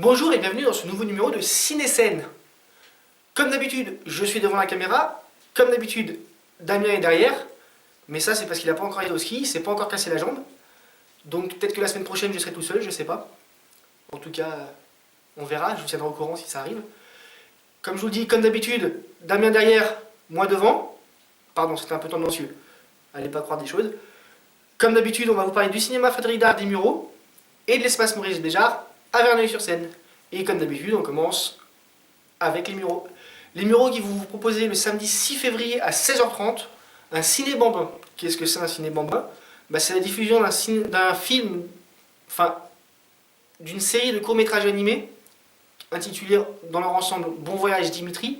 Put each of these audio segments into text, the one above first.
Bonjour et bienvenue dans ce nouveau numéro de Ciné-Scène. Comme d'habitude, je suis devant la caméra. Comme d'habitude, Damien est derrière. Mais ça, c'est parce qu'il n'a pas encore été au ski, il s'est pas encore cassé la jambe. Donc peut-être que la semaine prochaine, je serai tout seul, je sais pas. En tout cas, on verra, je vous tiendrai au courant si ça arrive. Comme je vous le dis, comme d'habitude, Damien derrière, moi devant. Pardon, c'était un peu tendancieux. Allez pas croire des choses. Comme d'habitude, on va vous parler du cinéma Frédéric Dard des Mureaux et de l'espace Maurice Béjart à Verneuil-sur-Seine. Et comme d'habitude, on commence avec les Mureaux. Les Mureaux qui vont vous proposer le samedi 6 février à 16h30 un ciné-bambin. Qu'est-ce que c'est un ciné-bambin? C'est la diffusion d'un film, enfin, d'une série de courts-métrages animés intitulée dans leur ensemble Bon Voyage Dimitri,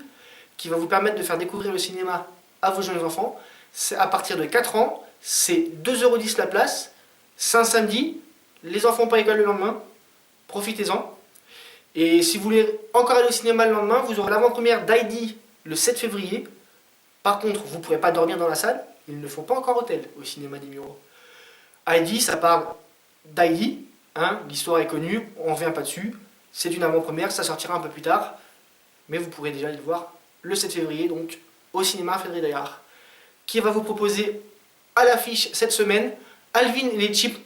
qui va vous permettre de faire découvrir le cinéma à vos jeunes enfants. C'est à partir de 4 ans, c'est 2,10 € la place, c'est un samedi, les enfants n'ont pas école le lendemain, profitez-en. Et si vous voulez encore aller au cinéma le lendemain, vous aurez l'avant-première d'Heidi le 7 février. Par contre, vous ne pourrez pas dormir dans la salle, ils ne font pas encore hôtel au cinéma des Mureaux. Heidi, ça parle d'Heidi, hein, l'histoire est connue, on ne revient pas dessus. C'est une avant-première, ça sortira un peu plus tard, mais vous pourrez déjà aller le voir le 7 février, donc au cinéma Frédéric Dard, qui va vous proposer à l'affiche cette semaine Alvin et les Chips.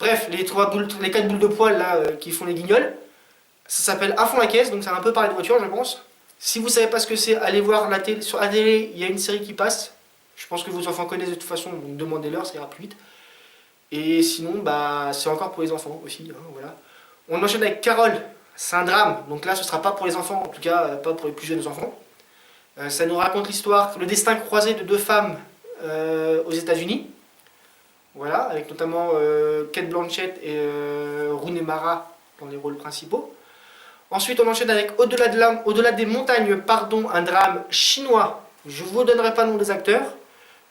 Bref, les 4 boules de poil là, qui font les guignols. Ça s'appelle À fond la caisse, donc ça va un peu parler de voiture, je pense. Si vous ne savez pas ce que c'est, allez voir la télé. Sur la télé, il y a une série qui passe. Je pense que vos enfants connaissent de toute façon, donc demandez-leur, ça ira plus vite. Et sinon, c'est encore pour les enfants aussi. Hein, voilà. On enchaîne avec Carole, c'est un drame. Donc là, ce ne sera pas pour les enfants, en tout cas pas pour les plus jeunes enfants. Ça nous raconte l'histoire, le destin croisé de 2 femmes aux États-Unis. Voilà, avec notamment Cate Blanchett et Rooney Mara dans les rôles principaux. Ensuite, on enchaîne avec Au-delà des montagnes, un drame chinois. Je ne vous donnerai pas le nom des acteurs,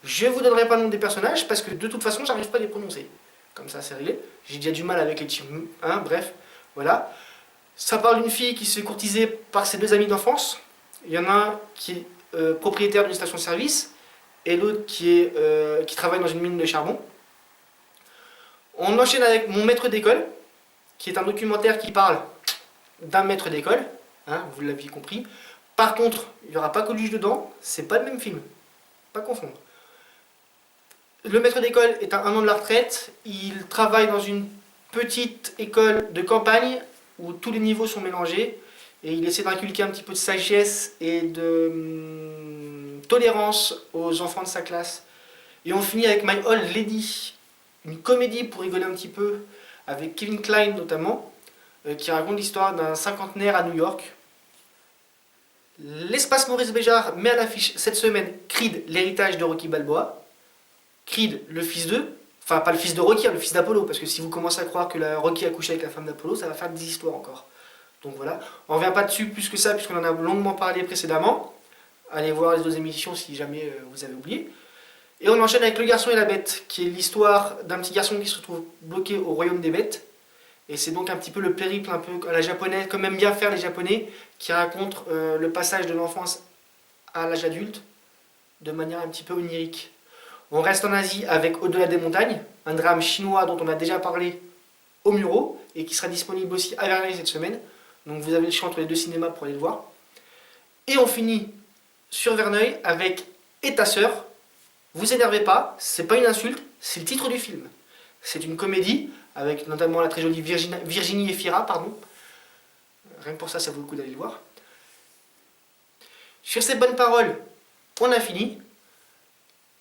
je ne vous donnerai pas le nom des personnages, parce que de toute façon, j'arrive pas à les prononcer. Comme ça, c'est réglé. J'ai déjà du mal avec les teams, hein, bref, voilà. Ça parle d'une fille qui se fait courtiser par ses 2 amis d'enfance. Il y en a un qui est propriétaire d'une station-service, et l'autre qui travaille dans une mine de charbon. On enchaîne avec Mon maître d'école, qui est un documentaire qui parle d'un maître d'école, hein, vous l'aviez compris. Par contre, il n'y aura pas Coluche dedans, c'est pas le même film, pas confondre. Le maître d'école est à 1 an de la retraite, il travaille dans une petite école de campagne où tous les niveaux sont mélangés et il essaie d'inculquer un petit peu de sagesse et de tolérance aux enfants de sa classe. Et on finit avec My Old Lady, une comédie pour rigoler un petit peu, avec Kevin Kline notamment, qui raconte l'histoire d'un cinquantenaire à New York. L'espace Maurice Béjart met à l'affiche cette semaine Creed, l'héritage de Rocky Balboa. Creed, le fils d'eux, enfin pas le fils de Rocky, le fils d'Apollo, parce que si vous commencez à croire que Rocky a couché avec la femme d'Apollo, ça va faire des histoires encore. Donc voilà, on ne revient pas dessus plus que ça, puisqu'on en a longuement parlé précédemment. Allez voir les 2 émissions si jamais vous avez oublié. Et on enchaîne avec Le Garçon et la Bête, qui est l'histoire d'un petit garçon qui se retrouve bloqué au royaume des bêtes. Et c'est donc un petit peu le périple un peu à la japonaise, comme aiment bien faire les japonais, qui raconte le passage de l'enfance à l'âge adulte de manière un petit peu onirique. On reste en Asie avec Au-delà des montagnes, un drame chinois dont on a déjà parlé au Mureaux et qui sera disponible aussi à Verneuil cette semaine. Donc vous avez le choix entre les 2 cinémas pour aller le voir. Et on finit sur Verneuil avec Et ta sœur. Vous énervez pas, c'est pas une insulte, c'est le titre du film. C'est une comédie avec notamment la très jolie Virginie Efira, pardon. Rien que pour ça, ça vaut le coup d'aller le voir. Sur ces bonnes paroles, on a fini.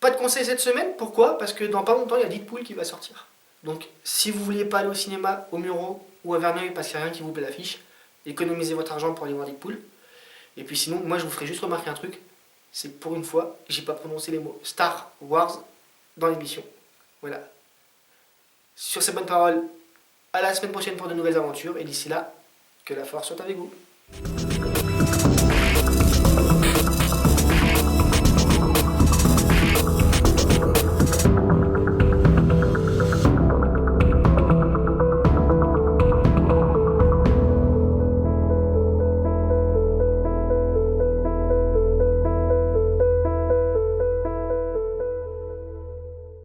Pas de conseils cette semaine, pourquoi? Parce que dans pas longtemps, il y a Deadpool qui va sortir. Donc, si vous ne vouliez pas aller au cinéma, au Mureaux ou à Verneuil, parce qu'il n'y a rien qui vous plaît l'affiche, économisez votre argent pour aller voir Deadpool. Et puis sinon, moi je vous ferai juste remarquer un truc, c'est que pour une fois, j'ai pas prononcé les mots Star Wars dans l'émission. Voilà. Sur ces bonnes paroles, à la semaine prochaine pour de nouvelles aventures, et d'ici là, que la force soit avec vous.